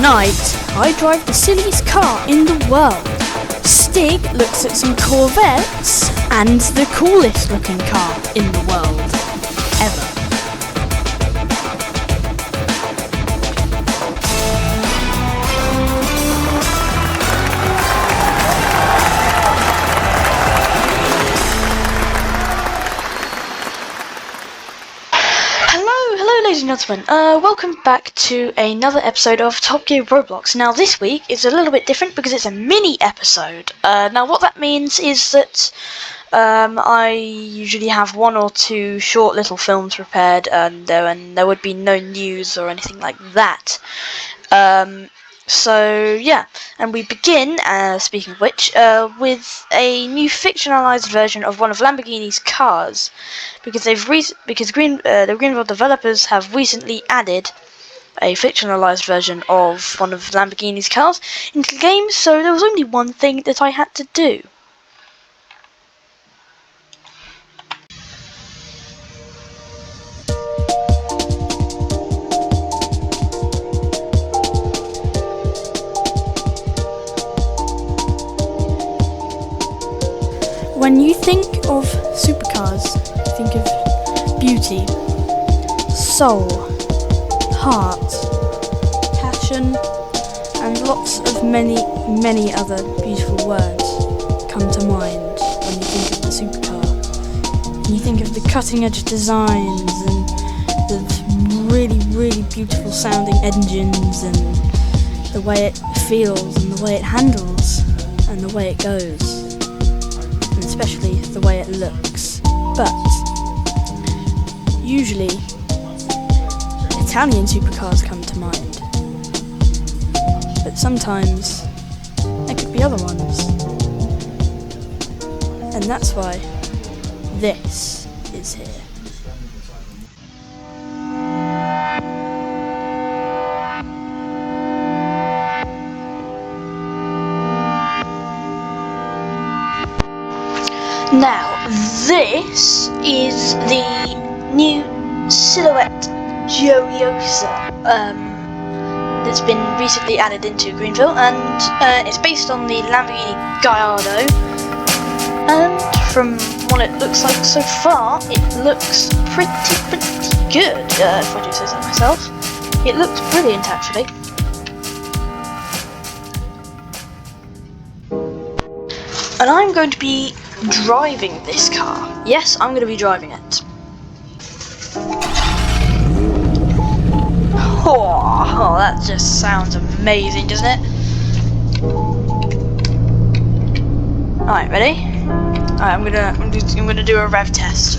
Tonight, I drive the silliest car in the world. Stig looks at some Corvettes and the coolest looking car in the world ever. Hello ladies and gentlemen, welcome back to another episode of Top Gear Roblox. Now this week is a little bit different because it's a mini episode. Now what that means is that I usually have one or two short little films prepared, and there would be no news or anything like that. So yeah, and we begin, speaking of which, with a new fictionalized version of one of Lamborghini's cars, because the Greenville developers have recently added a fictionalized version of one of Lamborghini's cars into the game. So there was only one thing that I had to do. When you think of supercars, think of beauty, soul, heart, passion, and lots of many other beautiful words come to mind when you think of the supercar. And you think of the cutting edge designs and the really beautiful sounding engines and the way it feels and the way it handles and the way it goes. Especially the way it looks, but usually Italian supercars come to mind, but sometimes there could be other ones, and that's why this is here. Now, this is the new Silhouette Joyosa that's been recently added into Greenville, and it's based on the Lamborghini Gallardo, and from what it looks like so far, it looks pretty good, if I do say so myself. It looks brilliant, actually. And I'm going to be driving this car. Yes, I'm going to be driving it. Oh, that just sounds amazing, doesn't it? Alright, ready? Alright, I'm gonna do a rev test.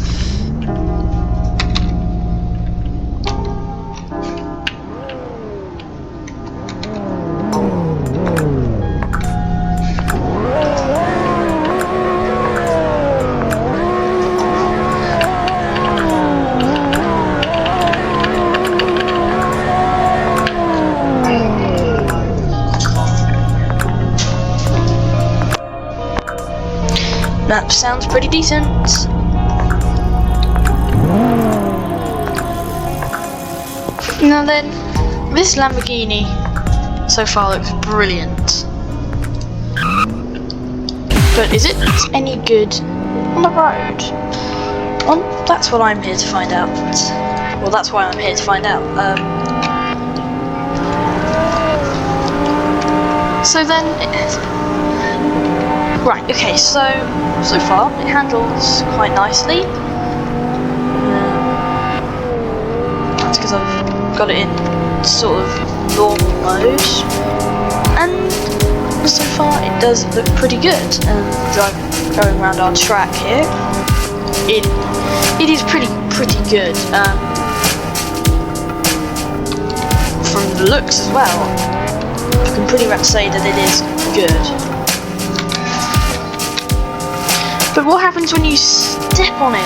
That sounds pretty decent. Now then, this Lamborghini so far looks brilliant. But is it any good on the road? Well, that's what I'm here to find out. Well, that's why I'm here to find out. So then, right, okay, so far it handles quite nicely. That's because I've got it in sort of normal mode, and so far it does look pretty good. And going around our track here, it is pretty good. From the looks as well, I can pretty much say that it is good. But what happens when you step on it?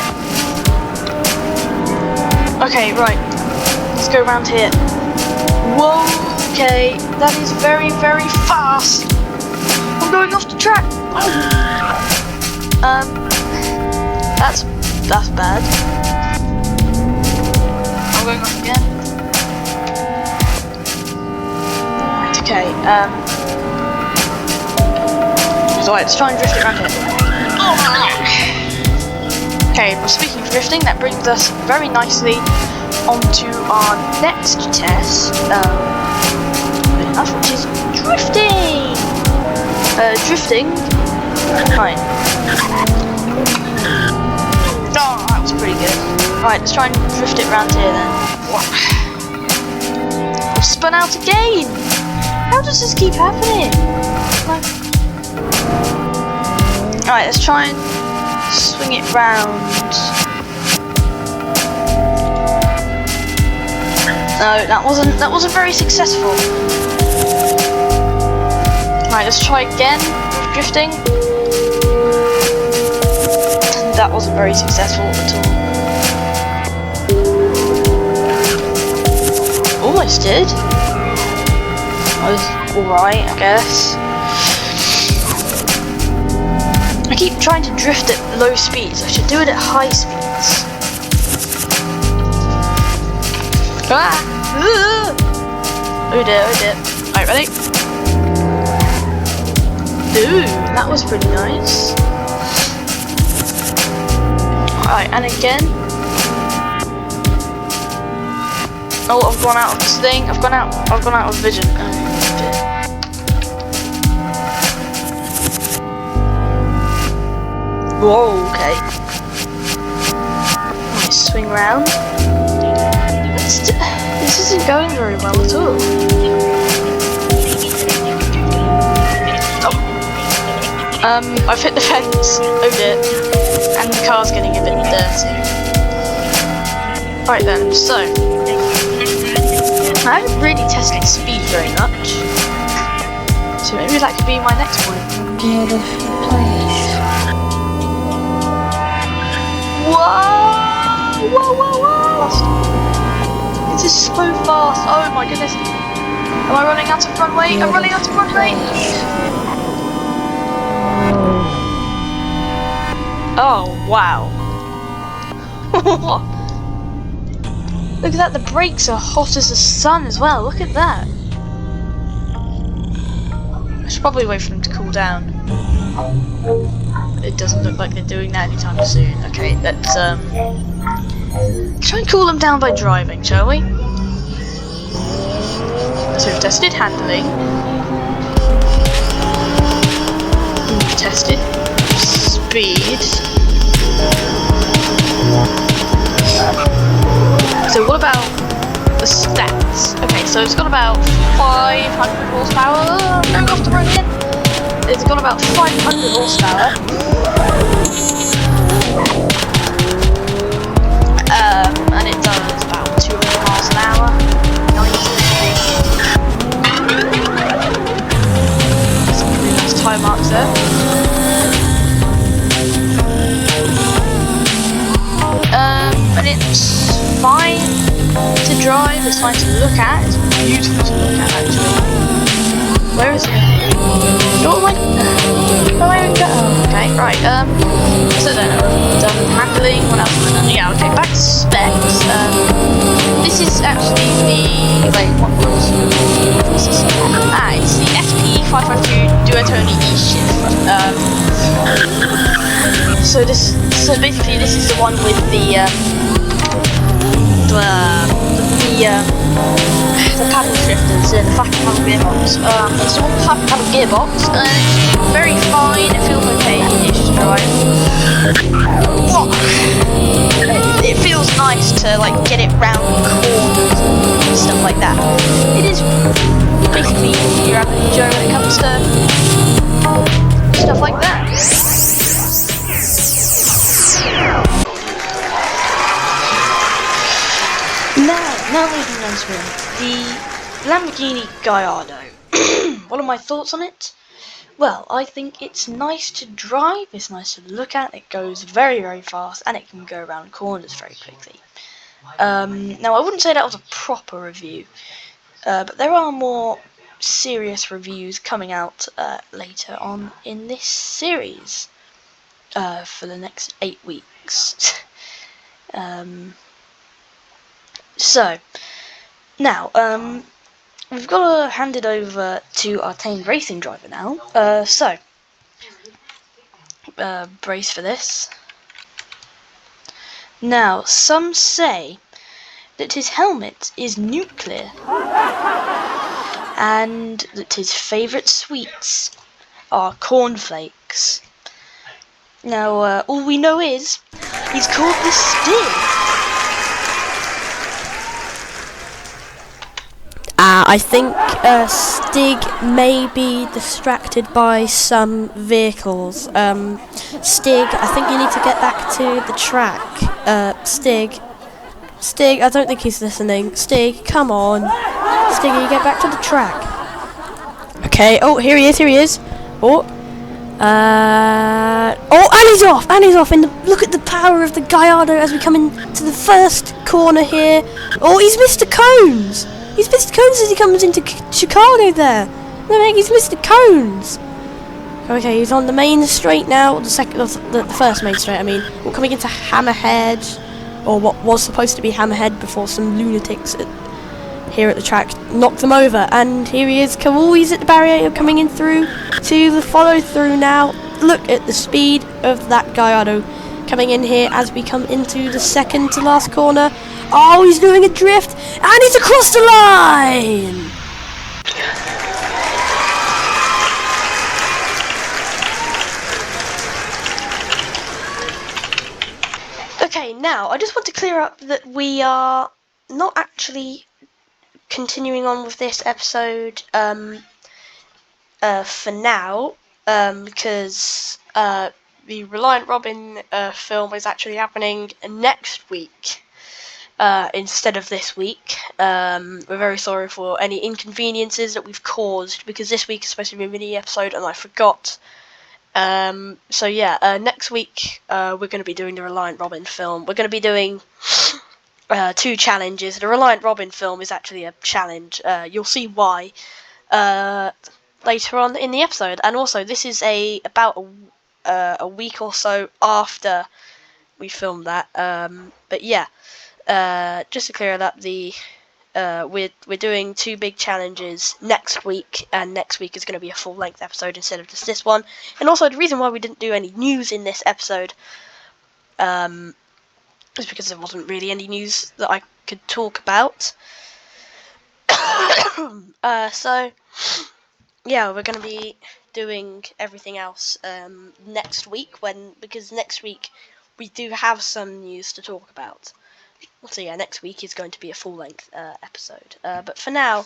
Okay, right. Let's go around here. Whoa, okay. That is very fast. I'm going off the track. That's bad. I'm going off again. Okay, so let's try and drift it around here. Okay, well, speaking of drifting, that brings us very nicely onto our next test, which is drifting! Drifting? Right. Oh, that was pretty good. Right, let's try and drift it around here then. I've spun out again! How does this keep happening? Alright, let's try and swing it round. No, that wasn't very successful. Alright, let's try again with drifting. That wasn't very successful at all. Almost did. I was alright, I guess. I keep trying to drift at low speeds. I should do it at high speeds. Ah! Oh dear, oh dear. Alright, ready? Ooh, that was pretty nice. Alright, and again. Oh, I've gone out of this thing. I've gone out of vision. Oh dear. Whoa, okay. Nice swing round. This isn't going very well at all. I've hit the fence. Oh dear. And the car's getting a bit dirty. Right then, so. I haven't really tested speed very much. So maybe that could be my next one. Beautiful place. Whoa! Whoa, whoa, whoa! This is so fast. Oh my goodness. Am I running out of runway? I'm running out of runway. Oh, wow. Look at that, the brakes are hot as the sun as well. Look at that. I should probably wait for them to cool down. It doesn't look like they're doing that anytime soon. Okay, let's try and cool them down by driving, shall we? So we've tested handling. We've tested speed. So what about the stats? Okay, so it's got about 500 horsepower. Oh, going off the road again. It's got about 500 horsepower. And it does about 200 miles an hour. Some really nice tire marks there. And it's fine to drive, it's fine to look at, it's beautiful to look at actually. Where is it? Oh my... Okay, right, so then I've done handling, what else have I done? Yeah, okay, back to specs. This is actually the... wait, what was this? It's the SP552 Duotone E-Shift. So basically this is the one with the paddle shifters and the flat paddle gearbox. It's all flat paddle gearbox and it's very fine, it feels okay-ish to drive. It feels nice to like get it round corners and stuff like that. It is basically your average Joe when it comes to stuff like that. Now ladies and gentlemen, the Lamborghini Gallardo. What are my thoughts on it? Well, I think it's nice to drive, it's nice to look at, it goes very, very fast, and it can go around corners very quickly. Now, I wouldn't say that was a proper review, but there are more serious reviews coming out later on in this series for the next 8 weeks. So, now, we've got to hand it over to our tamed racing driver now. So brace for this. Now, some say that his helmet is nuclear, and that his favourite sweets are cornflakes. Now, all we know is he's called the Stig. I think Stig may be distracted by some vehicles. Stig, I think you need to get back to the track. Stig, I don't think he's listening. Stig, come on. Stig, you get back to the track. Okay, oh, here he is. Oh, and he's off. Look at the power of the Gallardo as we come into the first corner here. Oh, he's Mr. Cones. He's Mr. Cones as he comes into Chicago there. No, he's Mr. Cones. Okay, he's on the main straight now. The first main straight, I mean. We're coming into Hammerhead, or what was supposed to be Hammerhead before some lunatics here at the track knocked them over. And here he is, Kawui's at the barrier coming in through to the follow through now. Look at the speed of that Gallardo coming in here as we come into the second to last corner. Oh, he's doing a drift, and he's across the line! Okay, now, I just want to clear up that we are not actually continuing on with this episode for now, because the Reliant Robin film is actually happening next week. Instead of this week. We're very sorry for any inconveniences that we've caused, because this week is supposed to be a mini episode and I forgot. So yeah, next week we're going to be doing the Reliant Robin film. We're going to be doing 2 challenges. The Reliant Robin film is actually a challenge. You'll see why later on in the episode. And also, this is about a week or so after we filmed that. But yeah. Just to clear it up, we're doing 2 big challenges next week, and next week is going to be a full-length episode instead of just this one. And also, the reason why we didn't do any news in this episode is because there wasn't really any news that I could talk about. So yeah, we're going to be doing everything else next week, because next week we do have some news to talk about. So yeah, next week is going to be a full-length episode. But for now,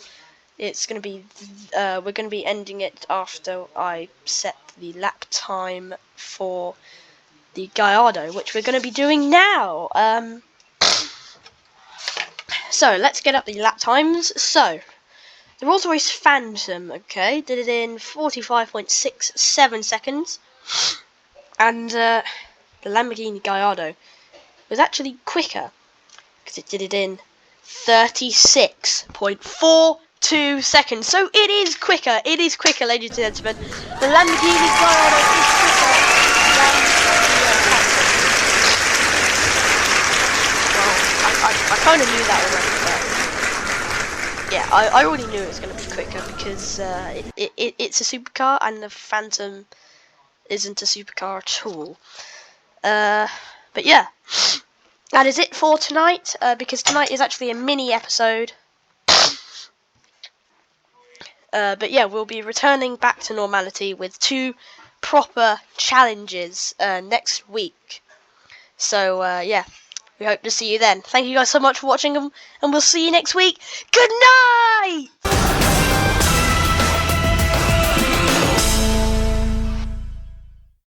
it's going to be we're going to be ending it after I set the lap time for the Gallardo, which we're going to be doing now. So let's get up the lap times. So the Rolls-Royce Phantom, okay, did it in 45.67 seconds, and the Lamborghini Gallardo was actually quicker, because it did it in 36.42 seconds. So it is quicker, ladies and gentlemen. The Lamborghini Gallardo is quicker than I kind of knew that already, but yeah, I already knew it was going to be quicker, because it's a supercar, and the Phantom isn't a supercar at all. But yeah, that is it for tonight, because tonight is actually a mini episode. But yeah, we'll be returning back to normality with 2 proper challenges next week. So yeah, we hope to see you then. Thank you guys so much for watching, and we'll see you next week. Good night!